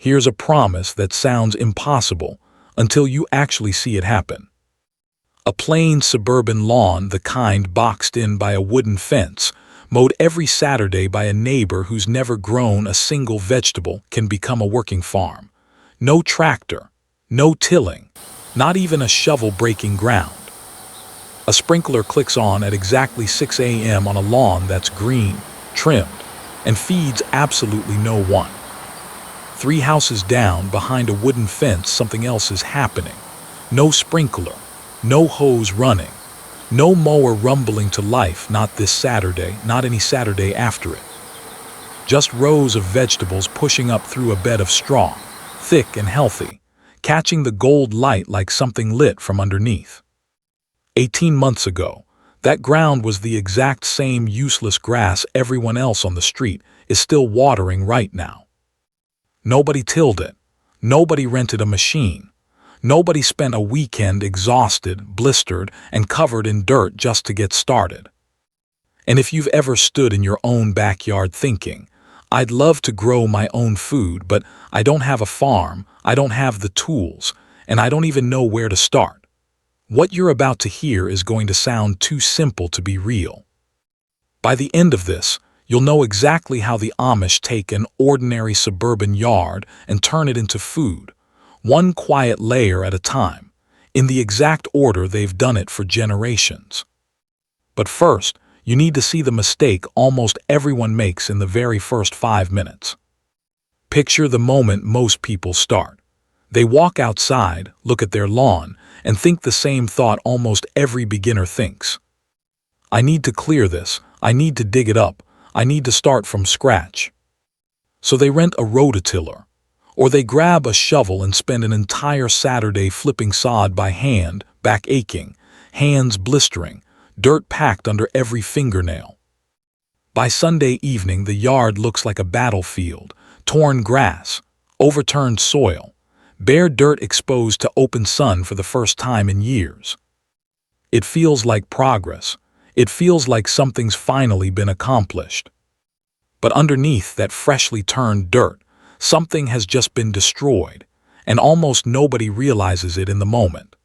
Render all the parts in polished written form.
Here's a promise that sounds impossible until you actually see it happen. A plain suburban lawn, the kind boxed in by a wooden fence, mowed every Saturday by a neighbor who's never grown a single vegetable, can become a working farm. No tractor, no tilling, not even a shovel breaking ground. A sprinkler clicks on at exactly 6 a.m. on a lawn that's green, trimmed, and feeds absolutely no one. 3 houses down, behind a wooden fence, something else is happening. No sprinkler, no hose running, no mower rumbling to life, not this Saturday, not any Saturday after it. Just rows of vegetables pushing up through a bed of straw, thick and healthy, catching the gold light like something lit from underneath. 18 months ago, that ground was the exact same useless grass everyone else on the street is still watering right now. Nobody tilled it. Nobody rented a machine. Nobody spent a weekend exhausted, blistered, and covered in dirt just to get started. And if you've ever stood in your own backyard thinking, I'd love to grow my own food, but I don't have a farm, I don't have the tools, and I don't even know where to start, what you're about to hear is going to sound too simple to be real. By the end of this, you'll know exactly how the Amish take an ordinary suburban yard and turn it into food, one quiet layer at a time, in the exact order they've done it for generations. But first, you need to see the mistake almost everyone makes in the very first 5 minutes. Picture the moment most people start. They walk outside, look at their lawn, and think the same thought almost every beginner thinks. I need to clear this, I need to dig it up, I need to start from scratch. So they rent a rototiller, or they grab a shovel and spend an entire Saturday flipping sod by hand, back aching, hands blistering, dirt packed under every fingernail. By Sunday evening, the yard looks like a battlefield, torn grass, overturned soil, bare dirt exposed to open sun for the first time in years. It feels like progress. It feels like something's finally been accomplished. But underneath that freshly turned dirt, something has just been destroyed, and almost nobody realizes it in the moment.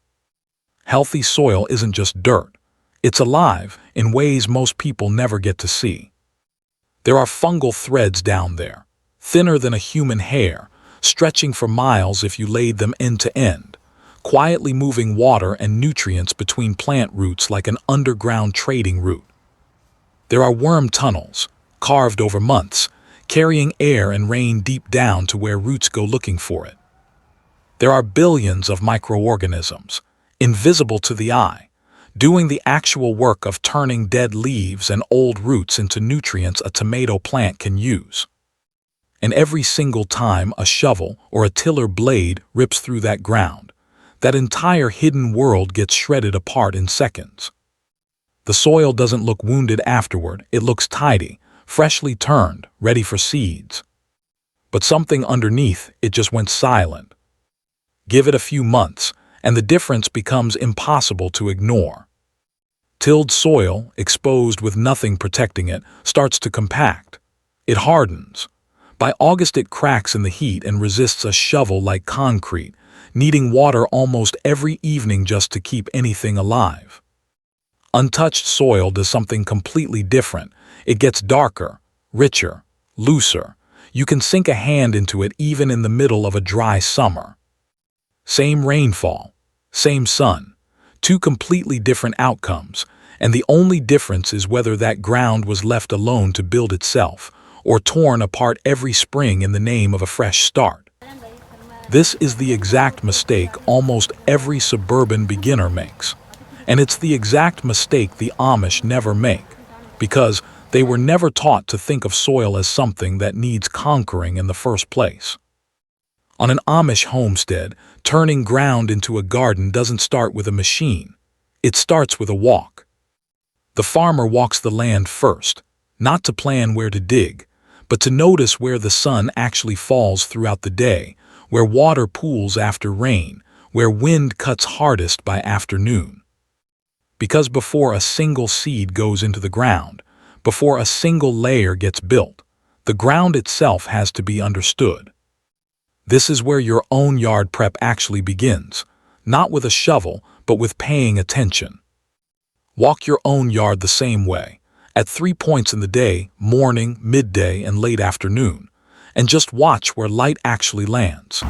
Healthy soil isn't just dirt. It's alive in ways most people never get to see. There are fungal threads down there, thinner than a human hair, stretching for miles if you laid them end to end, quietly moving water and nutrients between plant roots like an underground trading route. There are worm tunnels, carved over months, carrying air and rain deep down to where roots go looking for it. There are billions of microorganisms, invisible to the eye, doing the actual work of turning dead leaves and old roots into nutrients a tomato plant can use. And every single time a shovel or a tiller blade rips through that ground, that entire hidden world gets shredded apart in seconds. The soil doesn't look wounded afterward, it looks tidy, freshly turned, ready for seeds. But something underneath it just went silent. Give it a few months, and the difference becomes impossible to ignore. Tilled soil, exposed with nothing protecting it, starts to compact. It hardens. By August it cracks in the heat and resists a shovel like concrete, needing water almost every evening just to keep anything alive. Untouched soil does something completely different. It gets darker, richer, looser. You can sink a hand into it even in the middle of a dry summer. Same rainfall, same sun, 2 completely different outcomes, and the only difference is whether that ground was left alone to build itself, or torn apart every spring in the name of a fresh start. This is the exact mistake almost every suburban beginner makes. And it's the exact mistake the Amish never make, because they were never taught to think of soil as something that needs conquering in the first place. On an Amish homestead, turning ground into a garden doesn't start with a machine. It starts with a walk. The farmer walks the land first, not to plan where to dig, but to notice where the sun actually falls throughout the day, where water pools after rain, where wind cuts hardest by afternoon. Because before a single seed goes into the ground, before a single layer gets built, the ground itself has to be understood. This is where your own yard prep actually begins, not with a shovel, but with paying attention. Walk your own yard the same way, at 3 points in the day, morning, midday, and late afternoon, and just watch where light actually lands.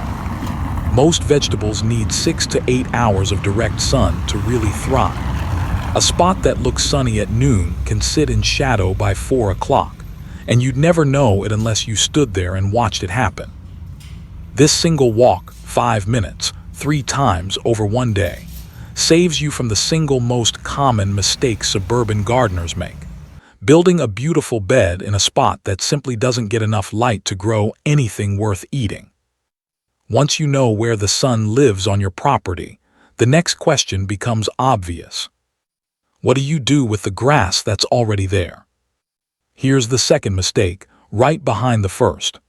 Most vegetables need 6 to 8 hours of direct sun to really thrive. A spot that looks sunny at noon can sit in shadow by 4 o'clock, and you'd never know it unless you stood there and watched it happen. This single walk, 5 minutes, 3 times over one day, saves you from the single most common mistake suburban gardeners make: building a beautiful bed in a spot that simply doesn't get enough light to grow anything worth eating. Once you know where the sun lives on your property, the next question becomes obvious. What do you do with the grass that's already there? Here's the second mistake, right behind the first.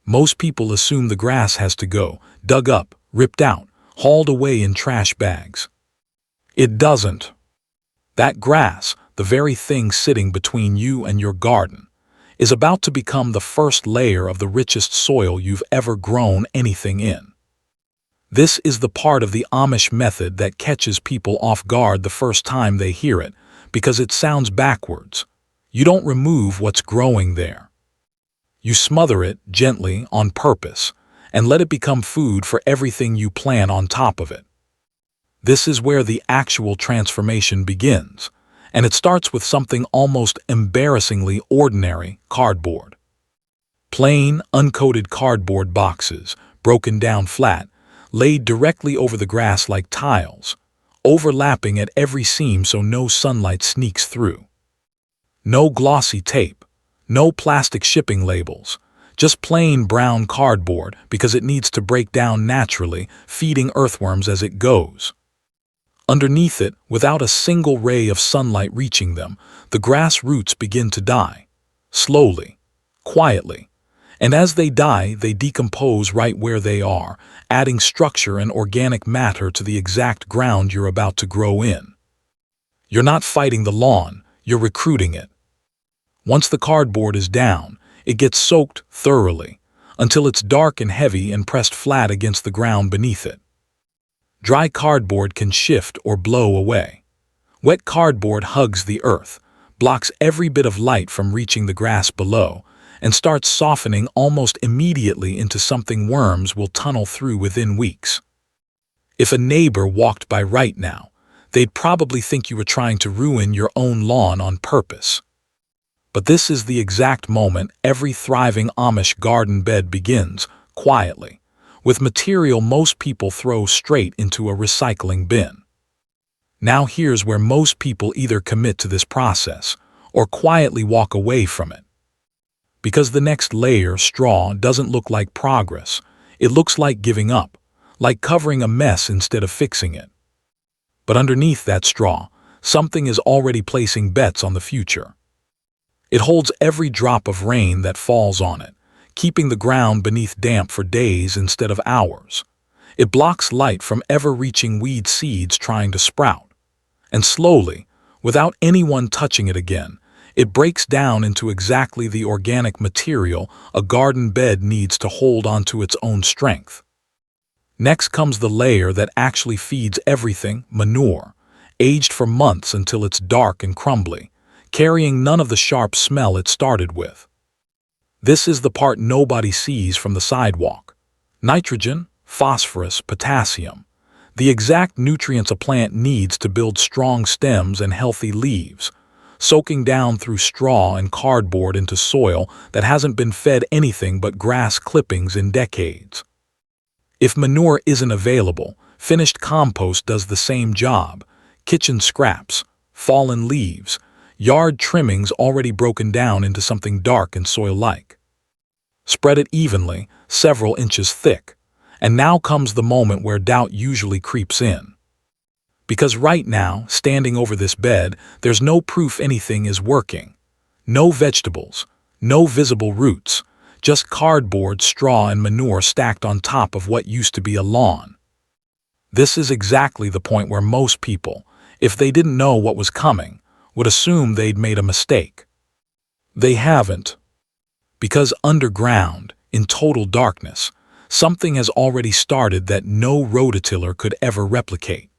Most people assume the grass has to go, dug up, ripped out, hauled away in trash bags. It doesn't. That grass, the very thing sitting between you and your garden, is about to become the first layer of the richest soil you've ever grown anything in. This is the part of the Amish method that catches people off guard the first time they hear it, because it sounds backwards. You don't remove what's growing there. You smother it gently on purpose and let it become food for everything you plant on top of it. This is where the actual transformation begins, and it starts with something almost embarrassingly ordinary: cardboard. Plain, uncoated cardboard boxes, broken down flat, laid directly over the grass like tiles, overlapping at every seam so no sunlight sneaks through. No glossy tape, no plastic shipping labels, just plain brown cardboard because it needs to break down naturally, feeding earthworms as it goes. Underneath it, without a single ray of sunlight reaching them, the grass roots begin to die, slowly, quietly, and as they die, they decompose right where they are, adding structure and organic matter to the exact ground you're about to grow in. You're not fighting the lawn, you're recruiting it. Once the cardboard is down, it gets soaked thoroughly, until it's dark and heavy and pressed flat against the ground beneath it. Dry cardboard can shift or blow away. Wet cardboard hugs the earth, blocks every bit of light from reaching the grass below, and starts softening almost immediately into something worms will tunnel through within weeks. If a neighbor walked by right now, they'd probably think you were trying to ruin your own lawn on purpose. But this is the exact moment every thriving Amish garden bed begins, quietly, with material most people throw straight into a recycling bin. Now here's where most people either commit to this process or quietly walk away from it. Because the next layer, straw, doesn't look like progress. It looks like giving up, like covering a mess instead of fixing it. But underneath that straw, something is already placing bets on the future. It holds every drop of rain that falls on it, keeping the ground beneath damp for days instead of hours. It blocks light from ever-reaching weed seeds trying to sprout. And slowly, without anyone touching it again, it breaks down into exactly the organic material a garden bed needs to hold onto its own strength. Next comes the layer that actually feeds everything: manure, aged for months until it's dark and crumbly, carrying none of the sharp smell it started with. This is the part nobody sees from the sidewalk. Nitrogen, phosphorus, potassium, the exact nutrients a plant needs to build strong stems and healthy leaves, soaking down through straw and cardboard into soil that hasn't been fed anything but grass clippings in decades. If manure isn't available, finished compost does the same job: kitchen scraps, fallen leaves, yard trimmings already broken down into something dark and soil-like. Spread it evenly, several inches thick, and now comes the moment where doubt usually creeps in. Because right now, standing over this bed, there's no proof anything is working. No vegetables, no visible roots, just cardboard, straw, and manure stacked on top of what used to be a lawn. This is exactly the point where most people, if they didn't know what was coming, would assume they'd made a mistake. They haven't. Because underground, in total darkness, Something has already started that no rototiller could ever replicate.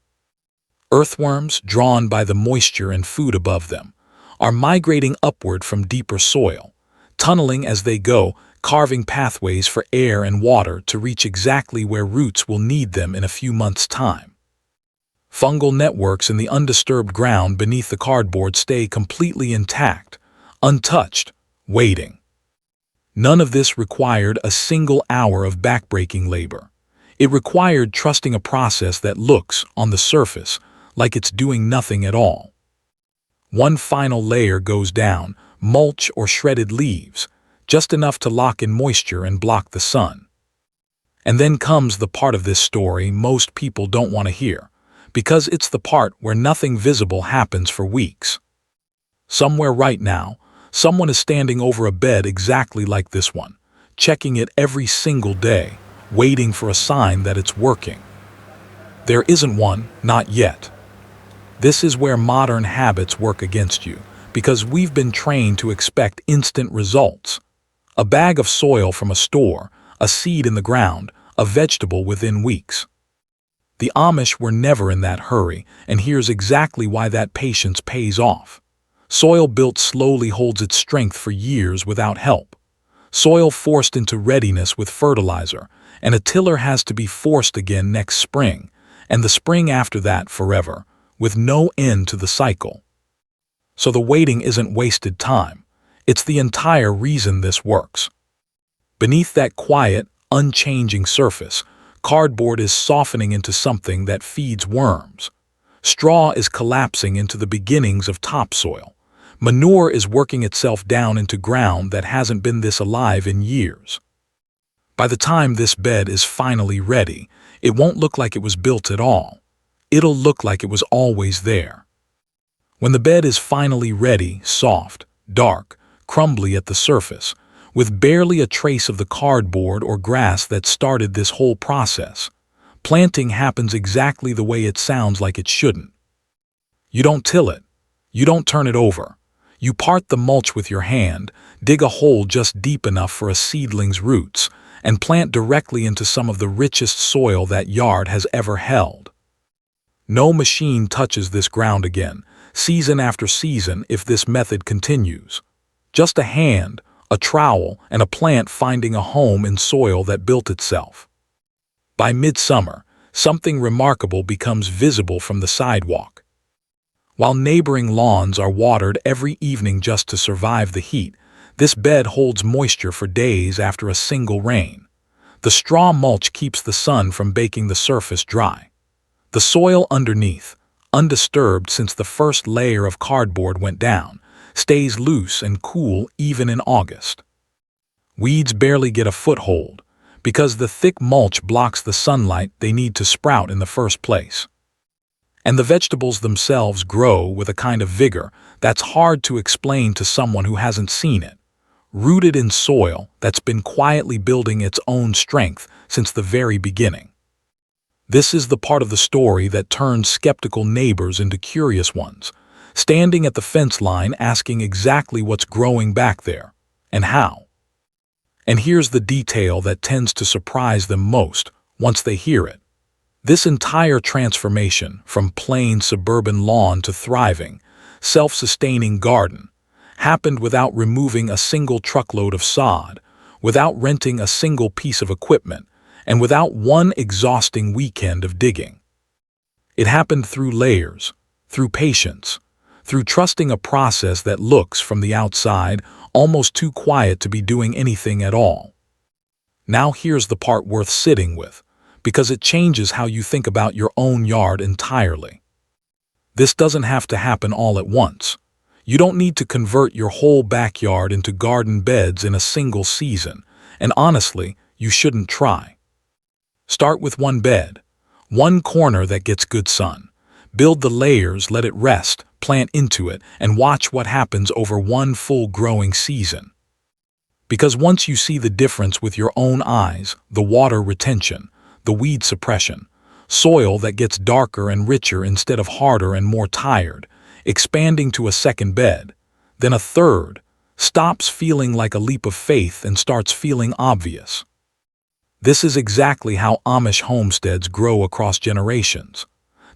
Earthworms, drawn by the moisture and food above them, are migrating upward from deeper soil, tunneling as they go, carving pathways for air and water to reach exactly where roots will need them in a few months' time. Fungal networks in the undisturbed ground beneath the cardboard stay completely intact, untouched, waiting. None of this required a single hour of backbreaking labor. It required trusting a process that looks, on the surface, like it's doing nothing at all. One final layer goes down, mulch or shredded leaves, just enough to lock in moisture and block the sun. And then comes the part of this story most people don't want to hear, because it's the part where nothing visible happens for weeks. Somewhere right now, someone is standing over a bed exactly like this one, checking it every single day, waiting for a sign that it's working. There isn't one, not yet. This is where modern habits work against you, because we've been trained to expect instant results. A bag of soil from a store, a seed in the ground, a vegetable within weeks. The Amish were never in that hurry, and here's exactly why that patience pays off. Soil built slowly holds its strength for years without help. Soil forced into readiness with fertilizer, and a tiller has to be forced again next spring, and the spring after that forever, with no end to the cycle. So the waiting isn't wasted time. It's the entire reason this works. Beneath that quiet, unchanging surface, cardboard is softening into something that feeds worms. Straw is collapsing into the beginnings of topsoil. Manure is working itself down into ground that hasn't been this alive in years. By the time this bed is finally ready, it won't look like it was built at all. It'll look like it was always there. When the bed is finally ready, soft, dark, crumbly at the surface, with barely a trace of the cardboard or grass that started this whole process, planting happens exactly the way it sounds like it shouldn't. You don't till it. You don't turn it over. You part the mulch with your hand, dig a hole just deep enough for a seedling's roots, and plant directly into some of the richest soil that yard has ever held. No machine touches this ground again, season after season, if this method continues. Just a hand, a trowel, and a plant finding a home in soil that built itself. By midsummer, something remarkable becomes visible from the sidewalk. While neighboring lawns are watered every evening just to survive the heat, this bed holds moisture for days after a single rain. The straw mulch keeps the sun from baking the surface dry. The soil underneath, undisturbed since the first layer of cardboard went down, stays loose and cool even in August. Weeds barely get a foothold, because the thick mulch blocks the sunlight they need to sprout in the first place. And the vegetables themselves grow with a kind of vigor that's hard to explain to someone who hasn't seen it, rooted in soil that's been quietly building its own strength since the very beginning. This is the part of the story that turns skeptical neighbors into curious ones, standing at the fence line asking exactly what's growing back there, and how. And here's the detail that tends to surprise them most once they hear it. This entire transformation from plain suburban lawn to thriving, self-sustaining garden happened without removing a single truckload of sod, without renting a single piece of equipment, and without one exhausting weekend of digging. It happened through layers, through patience, through trusting a process that looks, from the outside, almost too quiet to be doing anything at all. Now here's the part worth sitting with, because it changes how you think about your own yard entirely. This doesn't have to happen all at once. You don't need to convert your whole backyard into garden beds in a single season, and honestly, you shouldn't try. Start with one bed, one corner that gets good sun. Build the layers, let it rest, plant into it, and watch what happens over one full growing season. Because once you see the difference with your own eyes, the water retention, the weed suppression, soil that gets darker and richer instead of harder and more tired, expanding to a second bed, then a third, stops feeling like a leap of faith and starts feeling obvious. This is exactly how Amish homesteads grow across generations.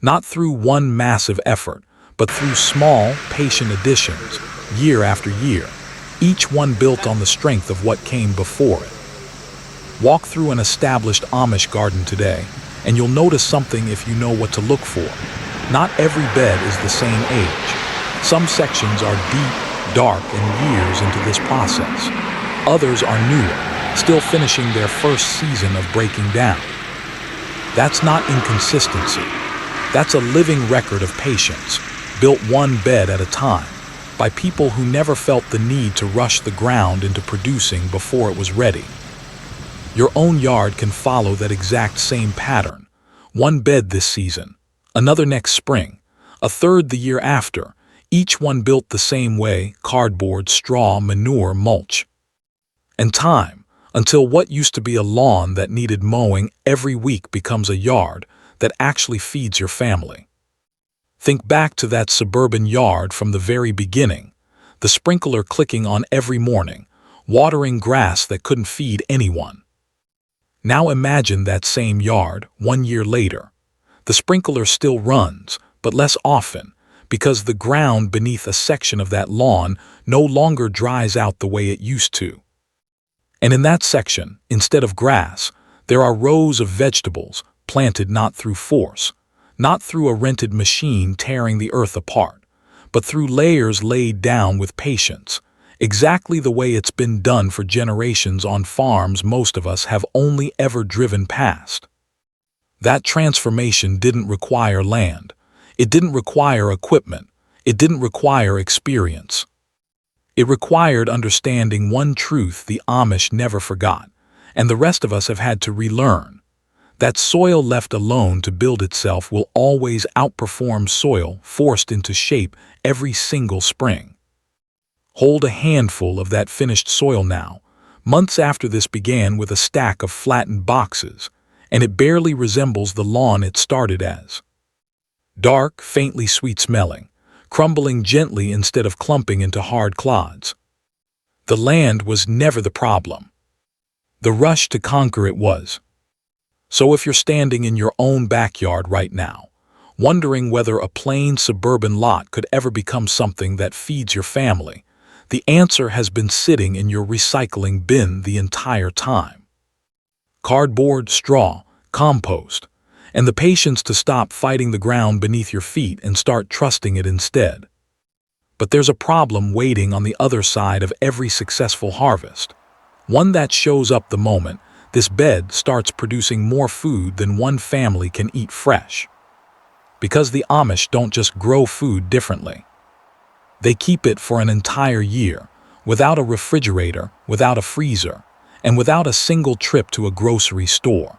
Not through one massive effort, but through small, patient additions, year after year, each one built on the strength of what came before it. Walk through an established Amish garden today, and you'll notice something if you know what to look for. Not every bed is the same age. Some sections are deep, dark, and years into this process. Others are newer, still finishing their first season of breaking down. That's not inconsistency. That's a living record of patience, built one bed at a time, by people who never felt the need to rush the ground into producing before it was ready. Your own yard can follow that exact same pattern. One bed this season, another next spring, a third the year after, each one built the same way: cardboard, straw, manure, mulch. And time, until what used to be a lawn that needed mowing every week becomes a yard that actually feeds your family. Think back to that suburban yard from the very beginning, the sprinkler clicking on every morning, watering grass that couldn't feed anyone. Now imagine that same yard 1 year later. The sprinkler still runs, but less often, because the ground beneath a section of that lawn no longer dries out the way it used to. And in that section, instead of grass, there are rows of vegetables, planted not through force, not through a rented machine tearing the earth apart, but through layers laid down with patience, exactly the way it's been done for generations on farms most of us have only ever driven past. That transformation didn't require land. It didn't require equipment. It didn't require experience. It required understanding one truth the Amish never forgot, and the rest of us have had to relearn: that soil left alone to build itself will always outperform soil forced into shape every single spring. Hold a handful of that finished soil now, months after this began with a stack of flattened boxes, and it barely resembles the lawn it started as. Dark, faintly sweet-smelling, crumbling gently instead of clumping into hard clods. The land was never the problem. The rush to conquer it was. So if you're standing in your own backyard right now, wondering whether a plain suburban lot could ever become something that feeds your family, the answer has been sitting in your recycling bin the entire time. Cardboard, straw, compost, and the patience to stop fighting the ground beneath your feet and start trusting it instead. But there's a problem waiting on the other side of every successful harvest. One that shows up the moment this bed starts producing more food than one family can eat fresh. Because the Amish don't just grow food differently. They keep it for an entire year, without a refrigerator, without a freezer, and without a single trip to a grocery store.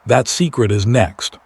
That secret is next.